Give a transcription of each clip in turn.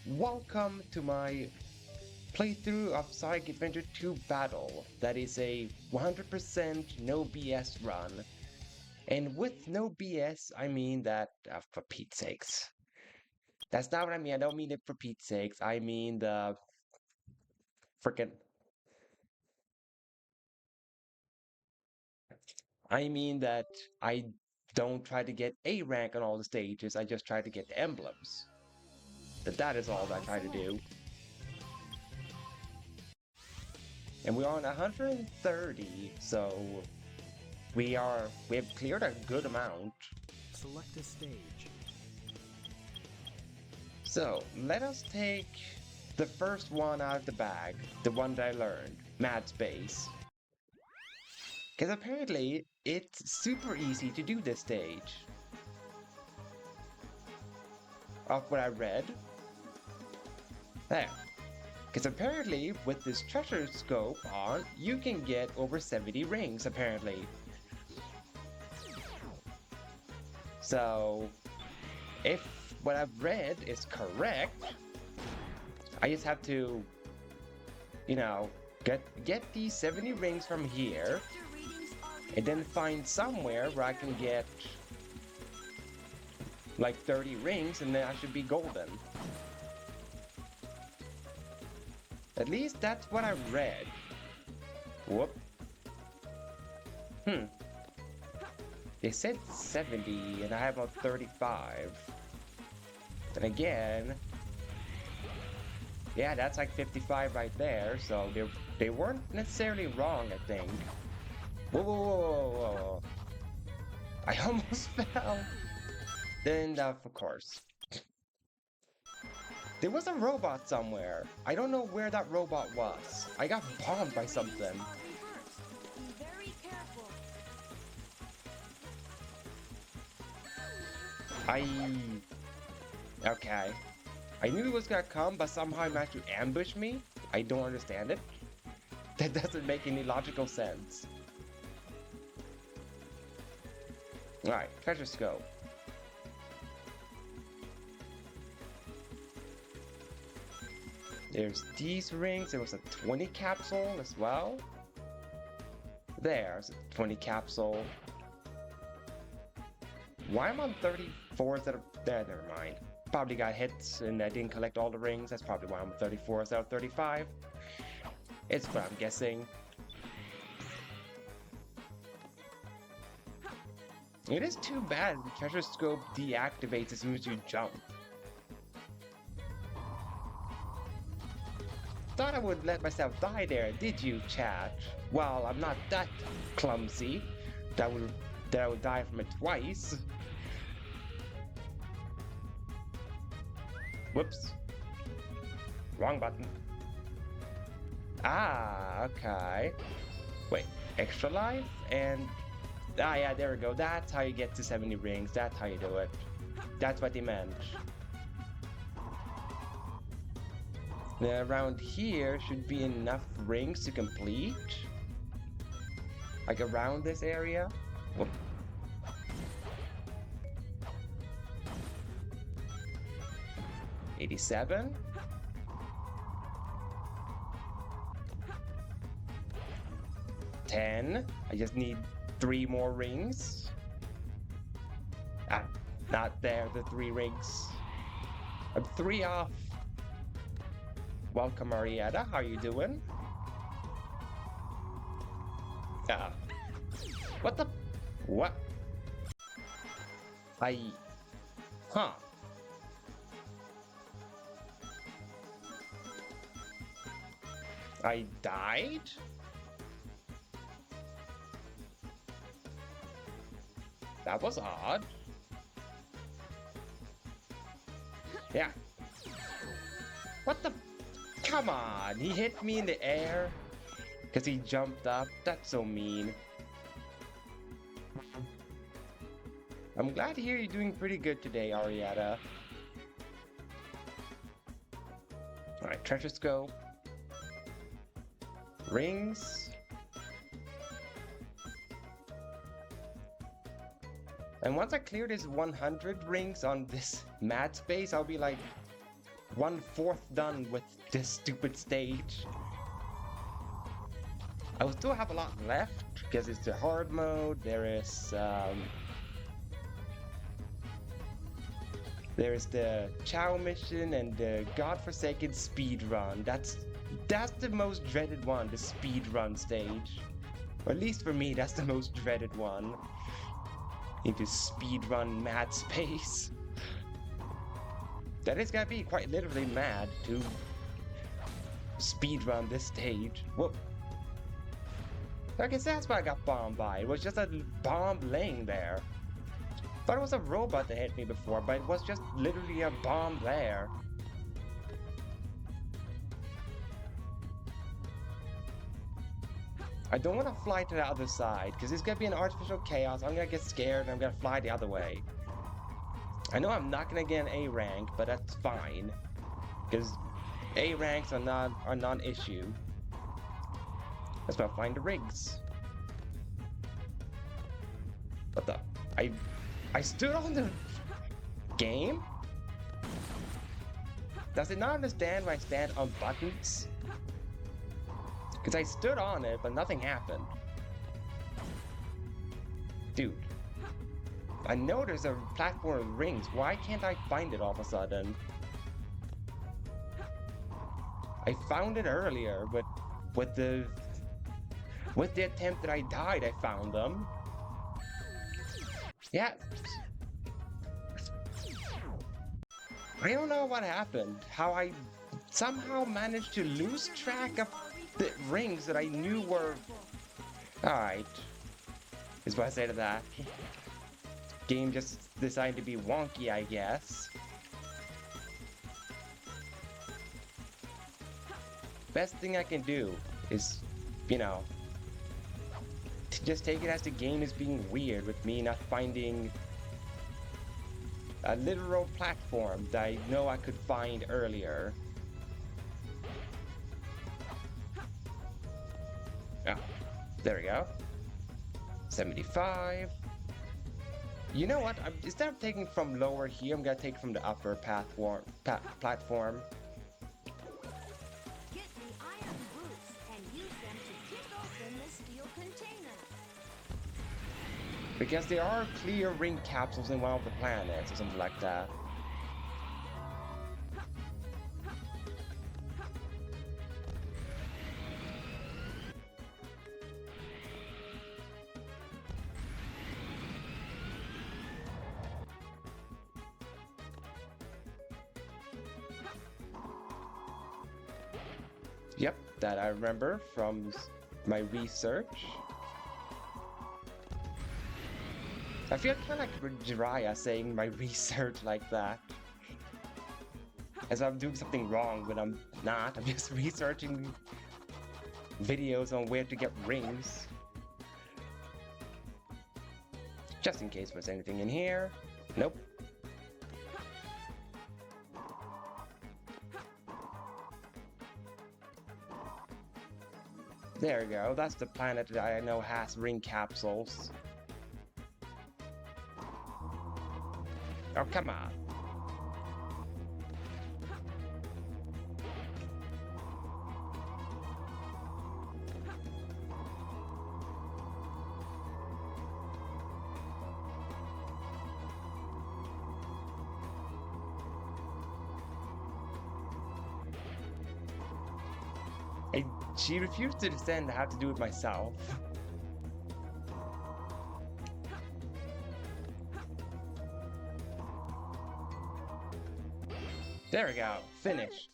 welcome to my playthrough of Sonic Adventure 2 Battle. That is a 100% no BS run. And with no BS, I mean that, for Pete's sakes. That's not what I mean. I don't mean it for Pete's sakes. I mean the freaking. I mean that I don't try to get A rank on all the stages, I just try to get the emblems. That is all I try to do. And we're on 130, so we have cleared a good amount. Select a stage. So let us take the first one out of the bag, the one that I learned, Mad Space. Because apparently it's super easy to do this stage. Of what I read. There. Because apparently, with this treasure scope on, you can get over 70 rings, apparently. So, if what I've read is correct, I just have to, you know, get these 70 rings from here, and then find somewhere where I can get like 30 rings, and then I should be golden. At least that's what I read. Whoop. They said 70 and I have about 35. And again, yeah, that's like 55 right there, so they weren't necessarily wrong, I think. Whoa, whoa, whoa, whoa, whoa. I almost fell. Then, of course. There was a robot somewhere. I don't know where that robot was. I got bombed by something. Okay. I knew it was gonna come, but somehow it managed to ambush me. I don't understand it. That doesn't make any logical sense. Alright, treasure scope. There's these rings. There was a 20 capsule as well. There's a 20 capsule. Why am I on 34 instead of... never mind. Probably got hits and I didn't collect all the rings. That's probably why I'm 34 instead of 35. It's what I'm guessing. It is too bad the treasure scope deactivates as soon as you jump. Thought I would let myself die there, did you, chat? Well, I'm not that clumsy that I would die from it twice. Whoops. Wrong button. Ah, okay. Wait, extra life and... ah, yeah, there we go. That's how you get to 70 rings. That's how you do it. That's what they meant. Now, around here should be enough rings to complete. Like around this area. Whoop. $87. $10. I just need 3 more rings. Ah, not there, the 3 rings. I'm 3 off. Welcome, Arietta. How you doing? What the? What? Huh. I died? That was odd. Yeah. What the? Come on, he hit me in the air because he jumped up. That's so mean. I'm glad to hear you're doing pretty good today, Arietta. Alright, treasure scope. Rings. And once I clear this 100 rings on this mad space, I'll be like 1/4 done with this stupid stage. I will still have a lot left because it's the hard mode. There is the Chow mission and the godforsaken speed run. That's the most dreaded one, the speed run stage. Or at least for me, that's the most dreaded one. Into speed run mad space. That is gonna be quite literally mad to speed run this stage. Whoop. I guess that's why I got bombed by. It was just a bomb laying there. Thought it was a robot that hit me before, but it was just literally a bomb there. I don't want to fly to the other side, because it's going to be an artificial chaos. I'm going to get scared and I'm going to fly the other way. I know I'm not going to get an A rank, but that's fine. Because A ranks are non-issue. Let's go find the rigs. What the? I stood on the game? Does it not understand when I stand on buttons? Because I stood on it, but nothing happened. Dude. I know there's a platform of rings. Why can't I find it all of a sudden? I found it earlier, but with the attempt that I died, I found them. Yeah. I don't know what happened. How I somehow managed to lose track of the rings that I knew were... Alright. Is what I say to that. Game just decided to be wonky, I guess. Best thing I can do is, you know, just take it as the game is being weird with me not finding a literal platform that I know I could find earlier. Oh, there we go. 75. You know what? Instead of taking from lower here, I'm gonna take from the upper platform. Get the iron boots and use them to kick open the steel container. Because there are clear ring capsules in one of the planets or something like that. Yep, that I remember from my research. I feel kind of like Jiraiya saying my research like that. As I'm doing something wrong, but I'm not. I'm just researching videos on where to get rings. Just in case there's anything in here. Nope. There we go. That's the planet that I know has ring capsules. Oh, come on. She refused to descend. I have to do it myself. There we go. Finished.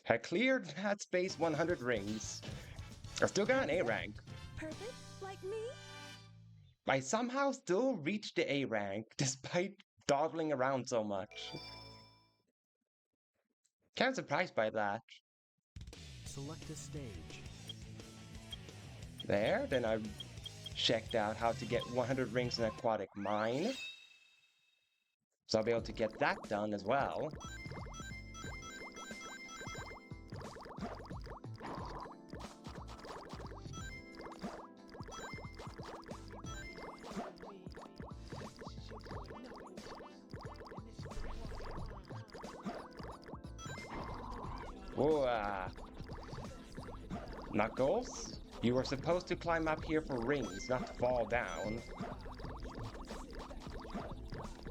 I cleared that space 100 rings. I still got an A rank. Perfect, like me? I somehow still reached the A rank despite dawdling around so much. Kind of surprised by that. Select a stage. There, then I checked out how to get 100 rings in Aquatic Mine. So I'll be able to get that done as well. Whoa, Knuckles, you were supposed to climb up here for rings, not to fall down.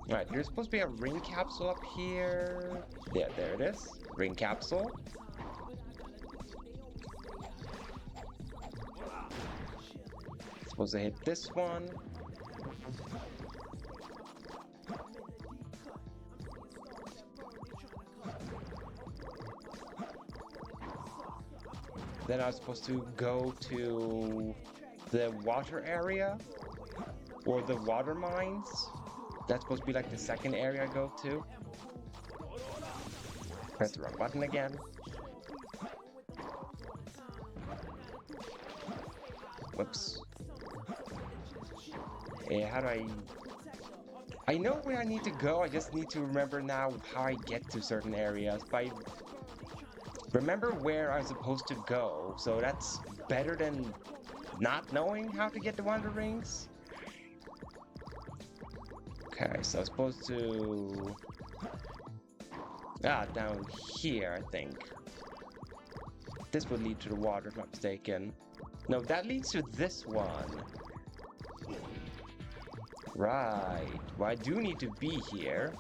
Alright, there's supposed to be a ring capsule up here. Yeah, there it is. Ring capsule. Supposed to hit this one. Then I was supposed to go to the water area or the water mines. That's supposed to be like the second area I go to. Press the wrong button again. Whoops. Yeah, how do I know where I need to go, I just need to remember now how I get to certain areas. But I remember where I'm supposed to go, so that's better than not knowing how to get to one of the rings. Okay, so I'm supposed to... down here, I think. This would lead to the water, if I'm not mistaken. No, that leads to this one. Right. Well, I do need to be here.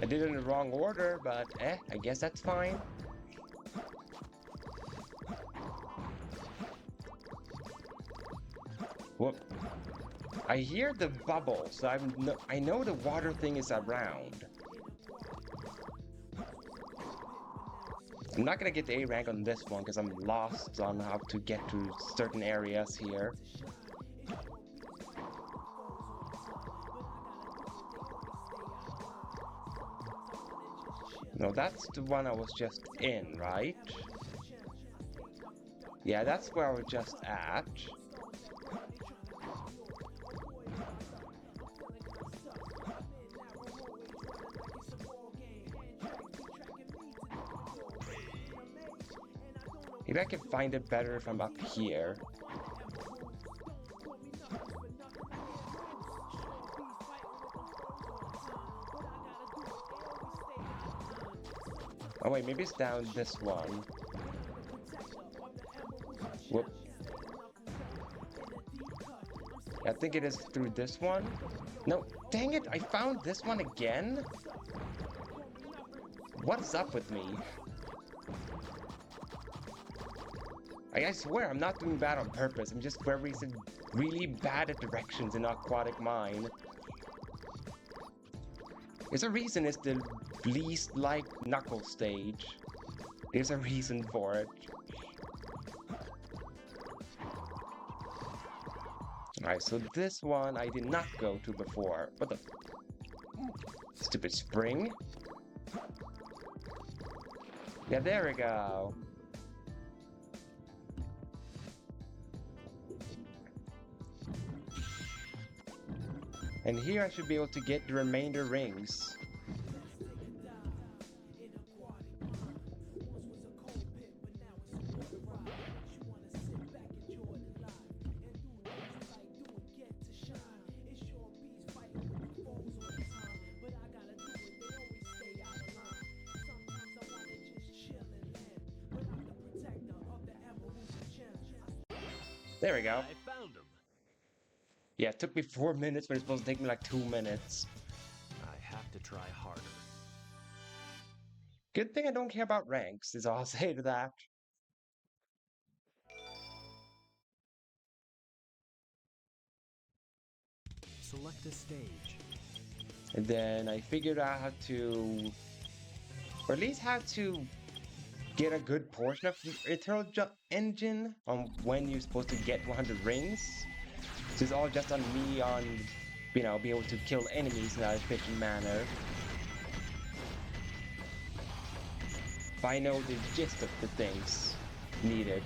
I did it in the wrong order, but I guess that's fine. Whoop. I hear the bubbles, so I know the water thing is around. I'm not gonna get the A rank on this one because I'm lost on how to get to certain areas here. No, that's the one I was just in, right? Yeah, that's where I was just at. Maybe I can find it better if I'm up here. Oh wait, maybe it's down this one. Whoop. I think it is through this one. No, dang it, I found this one again? What's up with me? I swear, I'm not doing bad on purpose. I'm just for reason really bad at directions in Aquatic Mine. There's a reason it's the least liked Knuckle stage. There's a reason for it. Alright, so this one I did not go to before. What the... Stupid spring. Yeah, there we go. And here I should be able to get the remainder rings. There we go. I found him. Yeah, it took me 4 minutes, but it's supposed to take me like 2 minutes. I have to try harder. Good thing I don't care about ranks, is all I'll say to that. Select a stage. And then I figured out how to... or at least how to get a good portion of the Eternal Engine on when you're supposed to get 100 rings. So it's all just on me on, you know, being able to kill enemies in an efficient manner. But I know the gist of the things needed.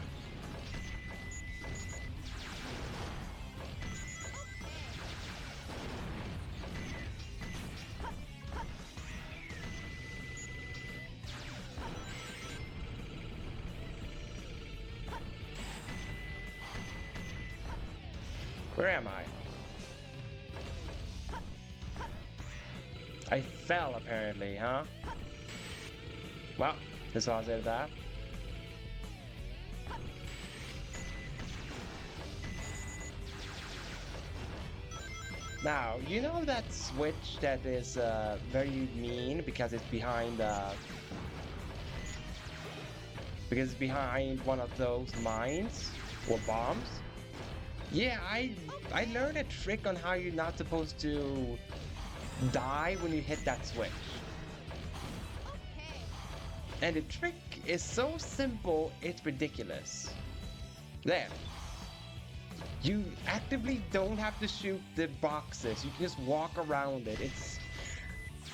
Where am I? I fell, apparently, huh? Well, this was it, that. Now, you know that switch that is very mean because it's behind one of those mines or bombs? Yeah, I learned a trick on how you're not supposed to die when you hit that switch. And the trick is so simple, it's ridiculous. There. You actively don't have to shoot the boxes. You can just walk around it. It's...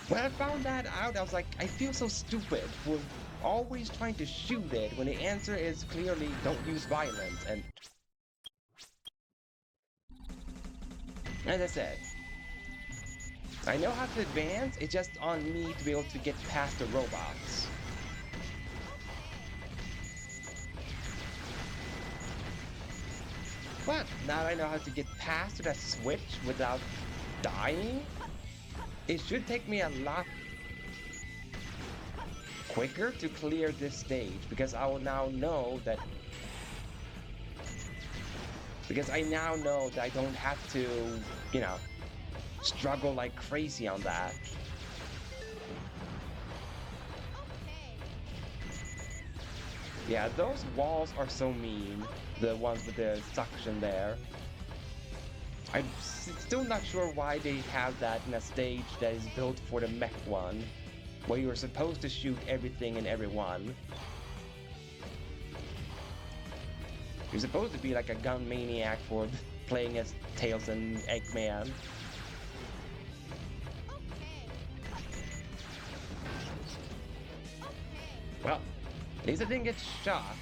When I found that out, I was like, I feel so stupid for always trying to shoot it when the answer is clearly don't use violence. And as I said, I know how to advance. It's just on me to be able to get past the robots. But now I know how to get past that switch without dying. It should take me a lot quicker to clear this stage because I will now know that. Because I now know that I don't have to, you know, struggle like crazy on that. Yeah, those walls are so mean. The ones with the suction there. I'm still not sure why they have that in a stage that is built for the mech one, where you're supposed to shoot everything and everyone. You're supposed to be like a gun maniac for playing as Tails and Eggman. Well, at least I didn't get shot.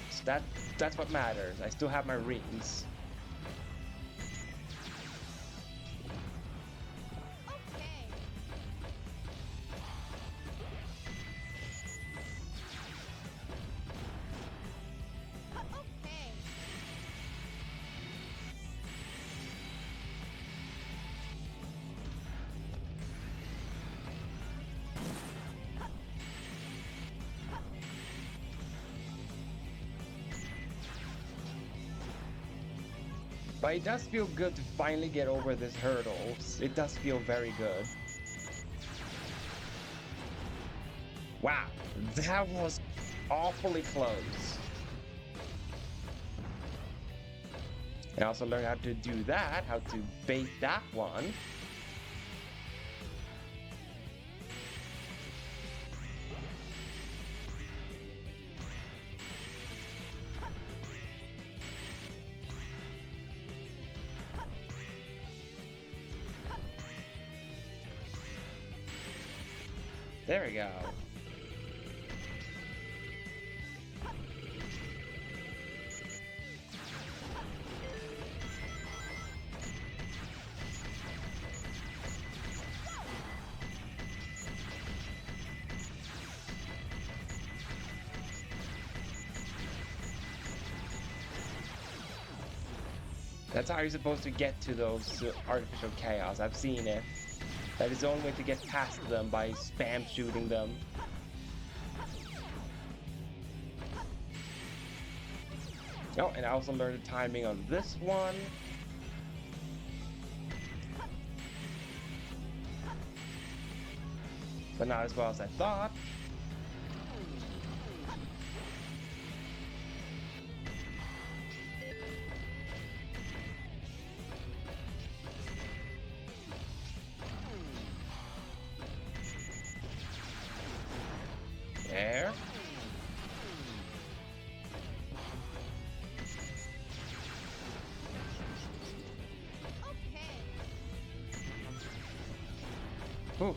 That's what matters. I still have my rings. But it does feel good to finally get over this hurdle. It does feel very good. Wow, that was awfully close. I also learned how to do that, how to bait that one. There we go. That's how you're supposed to get to those artificial chaos. I've seen it. That is the only way to get past them, by spam shooting them. Oh, and I also learned the timing on this one. But not as well as I thought. There. Ooh.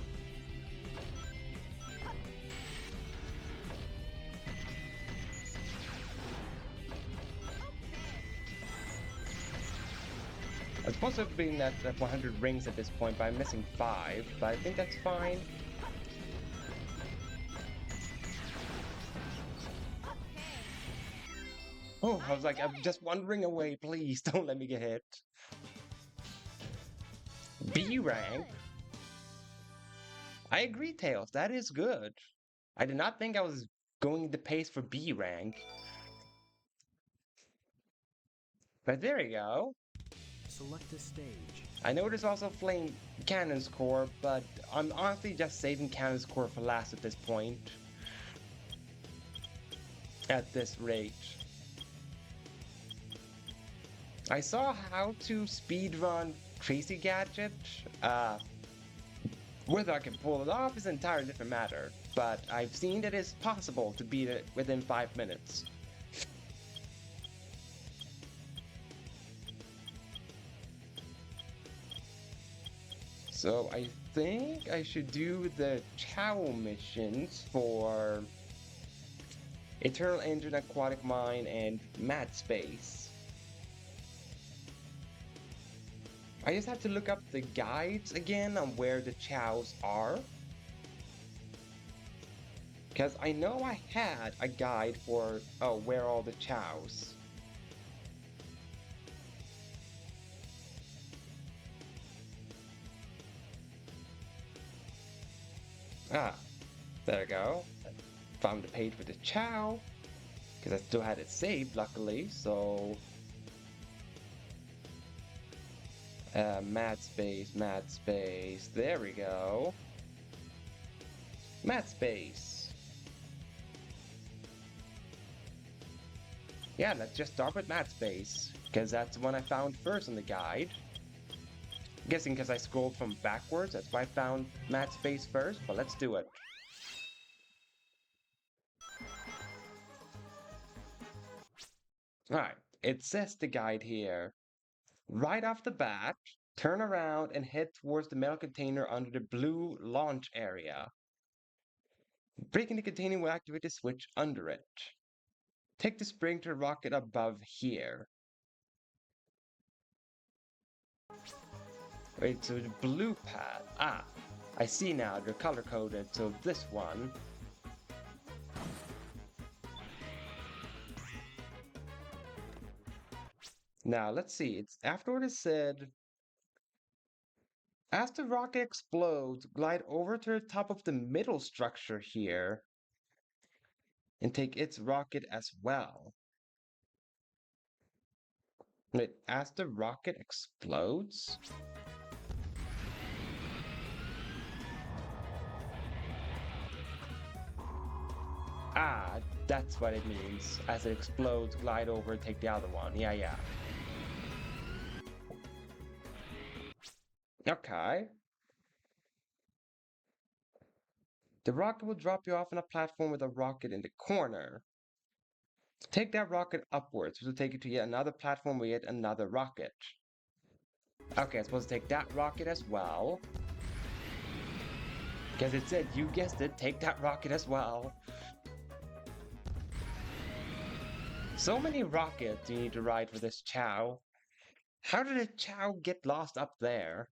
I'm supposed to have been at 100 rings at this point, but I'm missing 5, but I think that's fine. Oh, I was like, I'm just 1 ring away, please don't let me get hit. B rank? I agree, Tails. That is good. I did not think I was going the pace for B rank. But there you go. Select a stage. I know there's also Flame Cannon's Core, but I'm honestly just saving Cannon's Core for last at this point. At this rate. I saw how to speedrun Crazy Gadget. Whether I can pull it off is an entirely different matter, but I've seen that it's possible to beat it within 5 minutes. So I think I should do the Chow missions for Eternal Engine, Aquatic Mine, and Mad Space. I just have to look up the guides again on where the chows are. Because I know I had a guide for, where are all the chows. Ah, there we go. Found the page with the chow. Because I still had it saved, luckily, so... Mad Space, there we go. Mad Space. Yeah, let's just start with Mad Space, because that's the one I found first in the guide. I'm guessing because I scrolled from backwards, that's why I found Mad Space first, but let's do it. Alright, it says the guide here. Right off the bat, turn around and head towards the metal container under the blue launch area. Breaking the container will activate the switch under it. Take the spring to the rocket above here. Wait, so the blue pad. Ah, I see now, they're color-coded, so this one. Now, let's see, it's afterward it said, as the rocket explodes, glide over to the top of the middle structure here and take its rocket as well. Wait, as the rocket explodes? Ah, that's what it means. As it explodes, glide over and take the other one. Yeah. Okay. The rocket will drop you off on a platform with a rocket in the corner. Take that rocket upwards, which will take you to yet another platform with yet another rocket. Okay, I'm supposed to take that rocket as well. Because it said, you guessed it, take that rocket as well. So many rockets you need to ride for this chow. How did a chow get lost up there?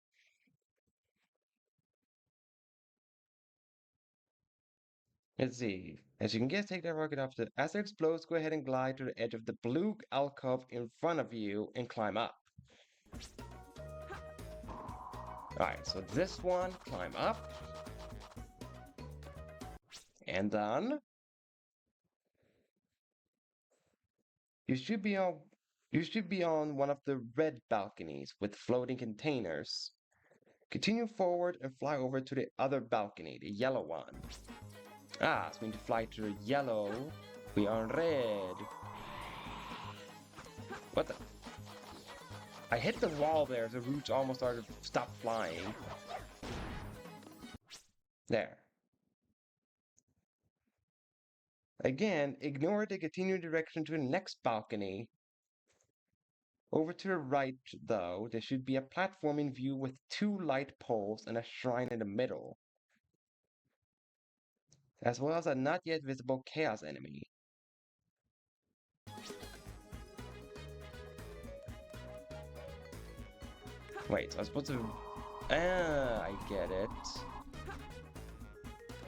Let's see. As you can guess, take that rocket up to... As it explodes, go ahead and glide to the edge of the blue alcove in front of you and climb up. Alright, so this one, climb up. And then... You should be on one of the red balconies with floating containers. Continue forward and fly over to the other balcony, the yellow one. Ah, so we need to fly to the yellow. We are on red. What the? I hit the wall there, the roots almost started to stop flying. There. Again, ignore the continued direction to the next balcony. Over to the right, though, there should be a platform in view with 2 light poles and a shrine in the middle, as well as a not yet visible chaos enemy. Wait, so I'm supposed to... Ah, I get it.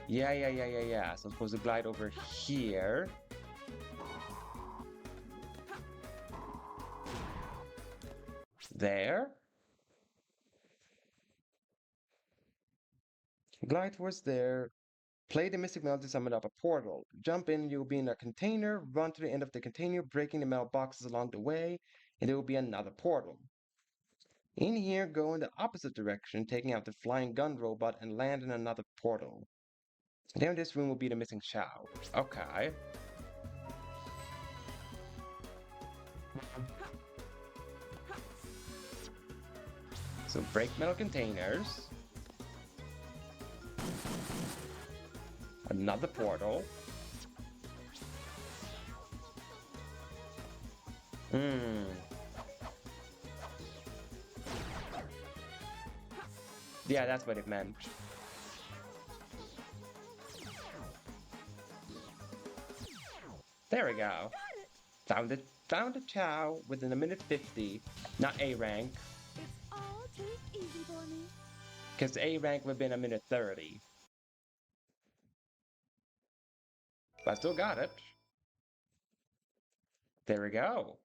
Yeah. So I'm supposed to glide over here. There. Glide towards there. Play the Mystic Metal to summon up a portal. Jump in, you'll be in a container. Run to the end of the container, breaking the metal boxes along the way, and there will be another portal. In here, go in the opposite direction, taking out the flying gun robot and land in another portal. Then this room will be the missing Chow. Okay. So break metal containers. Another portal. Yeah, that's what it meant. There we go. Found it. Found a Chow within a minute 50. Not A rank, It's all too easy for me. because A rank would have been a minute 30. But I still got it. There we go.